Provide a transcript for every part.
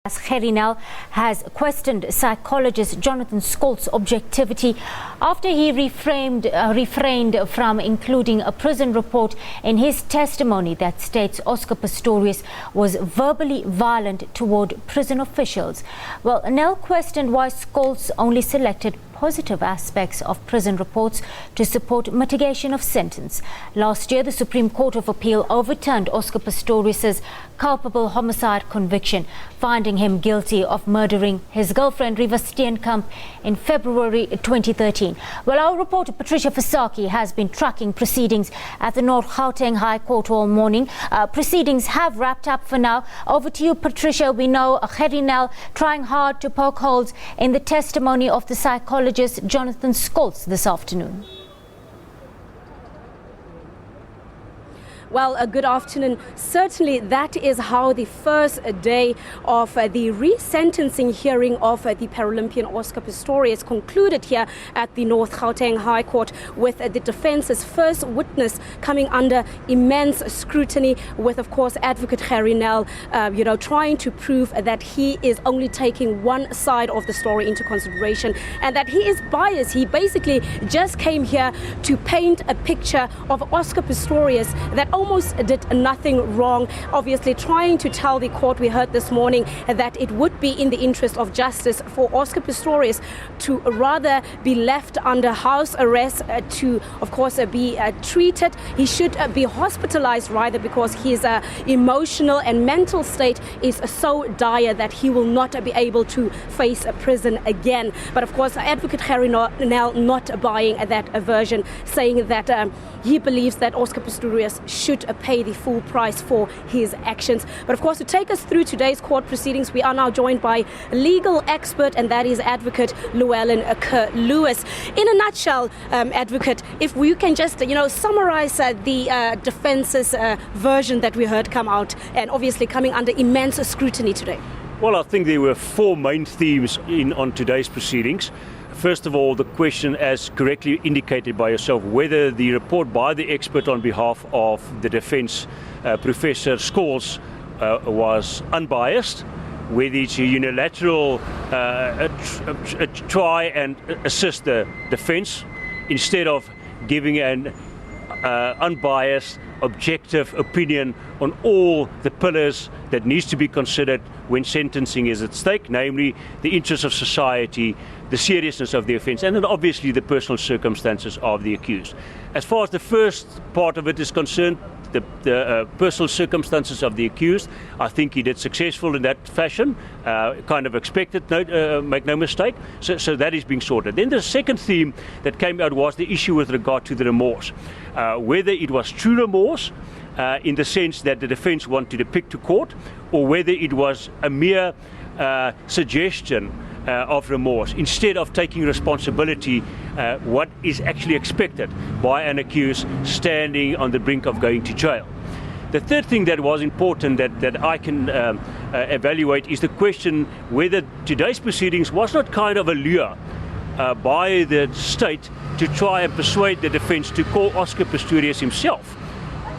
Gerrie Nel has questioned psychologist Jonathan Scholtz's objectivity after he refrained from including a prison report in his testimony that states Oscar Pistorius was verbally violent toward prison officials. Well, Nel questioned why Scholtz only selected positive aspects of prison reports to support mitigation of sentence. Last year, the Supreme Court of Appeal overturned Oscar Pistorius' culpable homicide conviction, finding him guilty of murdering his girlfriend Reeva Steenkamp in February 2013. Well, our reporter Patricia Visagie has been tracking proceedings at the North Gauteng High Court all morning. Proceedings have wrapped up for now. Over to you, Patricia. We know Gerrie Nel trying hard to poke holes in the testimony of the psychologist Jonathan Scholtz this afternoon. Well, good afternoon. Certainly that is how the first day of the resentencing hearing of the Paralympian Oscar Pistorius concluded here at the North Gauteng High Court, with the defence's first witness coming under immense scrutiny, with, of course, advocate Gerrie Nel, trying to prove that he is only taking one side of the story into consideration and that he is biased. He basically just came here to paint a picture of Oscar Pistorius that almost did nothing wrong, obviously trying to tell the court, we heard this morning, that it would be in the interest of justice for Oscar Pistorius to rather be left under house arrest, to, of course, be treated. He should be hospitalized rather, because his emotional and mental state is so dire that he will not be able to face a prison again. But of course, advocate Gerrie Nel not buying that version, saying that he believes that Oscar Pistorius should pay the full price for his actions. But of course, to take us through today's court proceedings, we are now joined by legal expert, and that is advocate Llewellyn Kerr-Lewis. In a nutshell, advocate, if we can just summarize the defense's version that we heard come out, and obviously coming under immense scrutiny today. Well, I think there were four main themes on today's proceedings. First of all, the question, as correctly indicated by yourself, whether the report by the expert on behalf of the defence, Professor Scholtz, was unbiased, whether it's a unilateral try and assist the defence instead of giving an unbiased, objective opinion on all the pillars that needs to be considered when sentencing is at stake, namely the interests of society, the seriousness of the offence, and then obviously the personal circumstances of the accused. As far as the first part of it is concerned, the personal circumstances of the accused, I think he did successful in that fashion, kind of expected, make no mistake, so that is being sorted. Then the second theme that came out was the issue with regard to the remorse, whether it was true remorse in the sense that the defence wanted to depict to court, or whether it was a mere suggestion of remorse, instead of taking responsibility, what is actually expected by an accused standing on the brink of going to jail. The third thing that was important that I can evaluate is the question whether today's proceedings was not kind of a lure by the state to try and persuade the defence to call Oscar Pistorius himself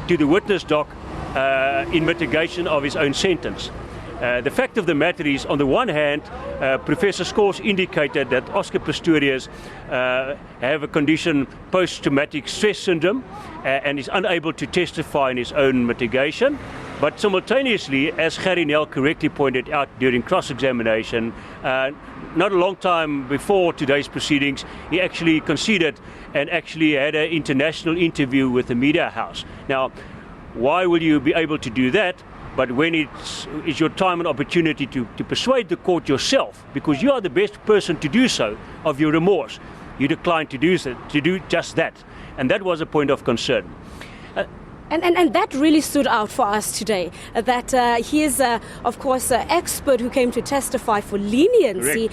to the witness dock in mitigation of his own sentence. The fact of the matter is, on the one hand, Professor Scholtz indicated that Oscar Pistorius have a condition, post-traumatic stress syndrome, and is unable to testify in his own mitigation. But simultaneously, as Gerrie Nel correctly pointed out during cross-examination, not a long time before today's proceedings, he actually conceded and actually had an international interview with the media house. Now, why will you be able to do that? But when it's your time and opportunity to persuade the court yourself, because you are the best person to do so, of your remorse, you decline to do just that. And that was a point of concern. And that really stood out for us today, that he is, of course, an expert who came to testify for leniency,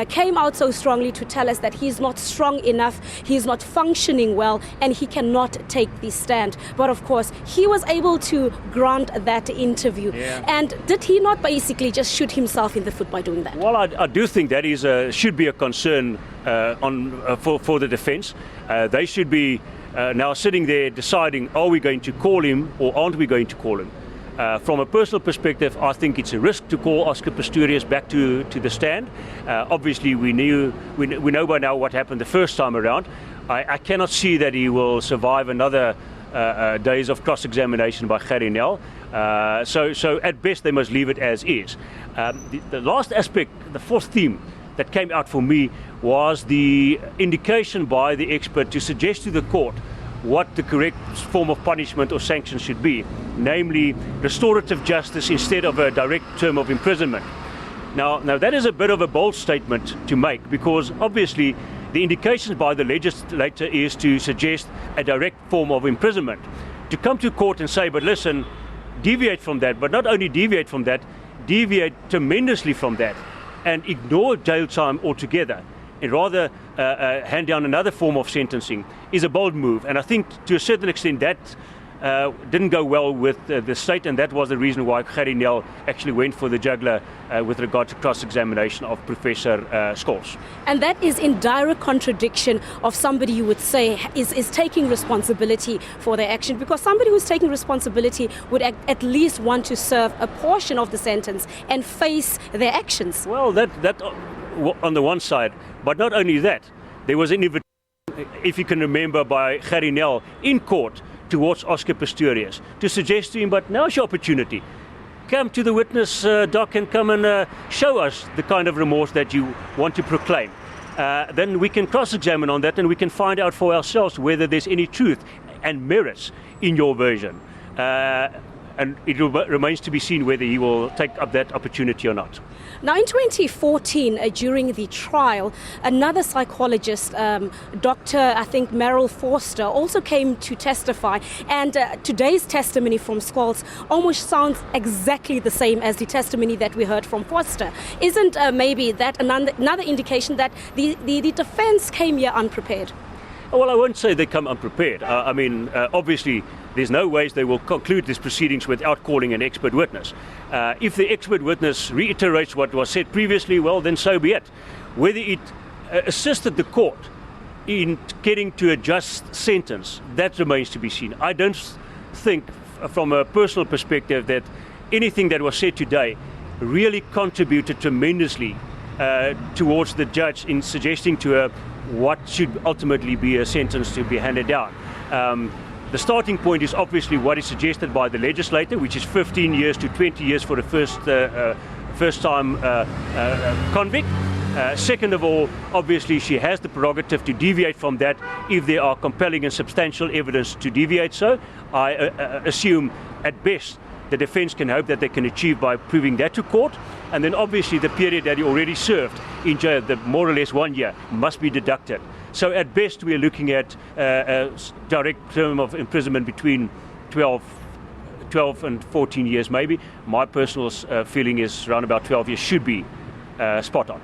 came out so strongly to tell us that he's not strong enough, he's not functioning well, and he cannot take the stand. But of course, he was able to grant that interview. Yeah. And did he not basically just shoot himself in the foot by doing that? Well, I do think that should be a concern for the defence. They should be now sitting there deciding, are we going to call him or aren't we going to call him? From a personal perspective, I think it's a risk to call Oscar Pistorius back to the stand. Obviously, we know by now what happened the first time around. I cannot see that he will survive another days of cross-examination by Gerrie Nel. So at best, they must leave it as is. The last aspect, the fourth theme that came out for me was the indication by the expert to suggest to the court what the correct form of punishment or sanction should be, namely restorative justice instead of a direct term of imprisonment. Now that is a bit of a bold statement to make, because obviously the indications by the legislator is to suggest a direct form of imprisonment. To come to court and say, but listen, deviate from that, but not only deviate from that, deviate tremendously from that and ignore jail time altogether, and rather hand down another form of sentencing, is a bold move. And I think to a certain extent that didn't go well with the state, and that was the reason why Gerrie Nel actually went for the jugular with regard to cross-examination of Professor Scholtz. And that is in direct contradiction of somebody you would say is taking responsibility for their action, because somebody who's taking responsibility would at least want to serve a portion of the sentence and face their actions. Well, that on the one side, but not only that, there was an invitation, if you can remember, by Gerrie Nel in court towards Oscar Pistorius to suggest to him, but now's your opportunity. Come to the witness dock and come and show us the kind of remorse that you want to proclaim. Then we can cross-examine on that and we can find out for ourselves whether there's any truth and merits in your version. And it remains to be seen whether he will take up that opportunity or not. Now, in 2014, during the trial, another psychologist, Dr. I think Merrill Forster, also came to testify. And today's testimony from Scholtz almost sounds exactly the same as the testimony that we heard from Forster. Isn't maybe that another indication that the defense came here unprepared? Well, I won't say they come unprepared. Obviously, there's no ways they will conclude these proceedings without calling an expert witness. If the expert witness reiterates what was said previously, well, then so be it. Whether it assisted the court in getting to a just sentence, that remains to be seen. I don't think, from a personal perspective, that anything that was said today really contributed tremendously towards the judge in suggesting to her what should ultimately be a sentence to be handed down. The starting point is obviously what is suggested by the legislator, which is 15 years to 20 years for the first-time convict. Second of all, obviously she has the prerogative to deviate from that if there are compelling and substantial evidence to deviate so. I assume at best the defense can hope that they can achieve by proving that to court. And then obviously the period that he already served in jail, the more or less 1 year, must be deducted. So at best we are looking at a direct term of imprisonment between 12 and 14 years maybe. My personal feeling is around about 12 years should be spot on.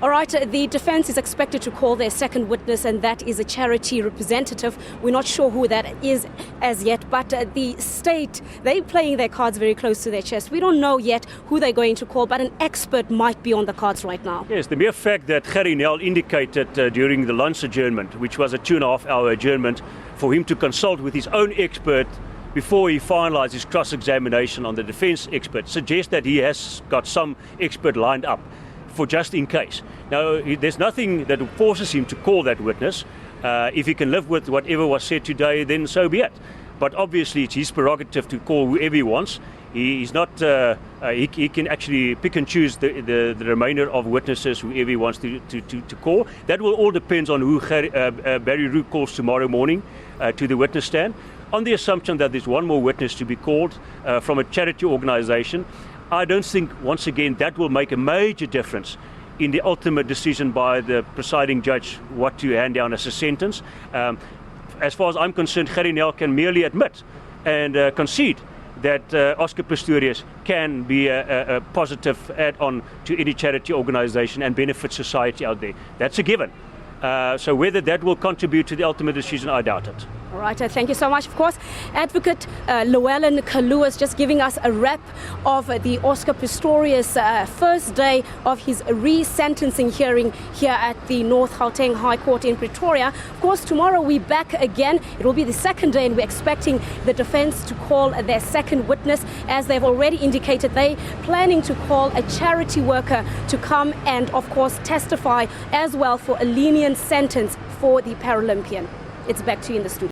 All right, the defense is expected to call their second witness, and that is a charity representative. We're not sure who that is as yet, but the state, they're playing their cards very close to their chest. We don't know yet who they're going to call, but an expert might be on the cards right now. Yes, the mere fact that Gerrie Nel indicated during the lunch adjournment, which was a 2.5-hour adjournment, for him to consult with his own expert before he finalized his cross-examination on the defense expert, suggests that he has got some expert lined up for just in case. Now, there's nothing that forces him to call that witness. If he can live with whatever was said today, then so be it. But obviously, it's his prerogative to call whoever he wants. He's not. He can actually pick and choose the remainder of witnesses, whoever he wants to call. That will all depend on who Barry Roux calls tomorrow morning to the witness stand. On the assumption that there's one more witness to be called from a charity organization, I don't think, once again, that will make a major difference in the ultimate decision by the presiding judge what to hand down as a sentence. As far as I'm concerned, Gerrie Nel can merely admit and concede that Oscar Pistorius can be a positive add-on to any charity organization and benefit society out there. That's a given. So whether that will contribute to the ultimate decision, I doubt it. All right, thank you so much. Of course, Advocate Llewellyn Kaluas just giving us a wrap of the Oscar Pistorius first day of his re-sentencing hearing here at the North Gauteng High Court in Pretoria. Of course, tomorrow we're back again. It will be the second day, and we're expecting the defense to call their second witness, as they've already indicated they planning to call a charity worker to come and, of course, testify as well for a lenient sentence for the Paralympian. It's back to you in the studio.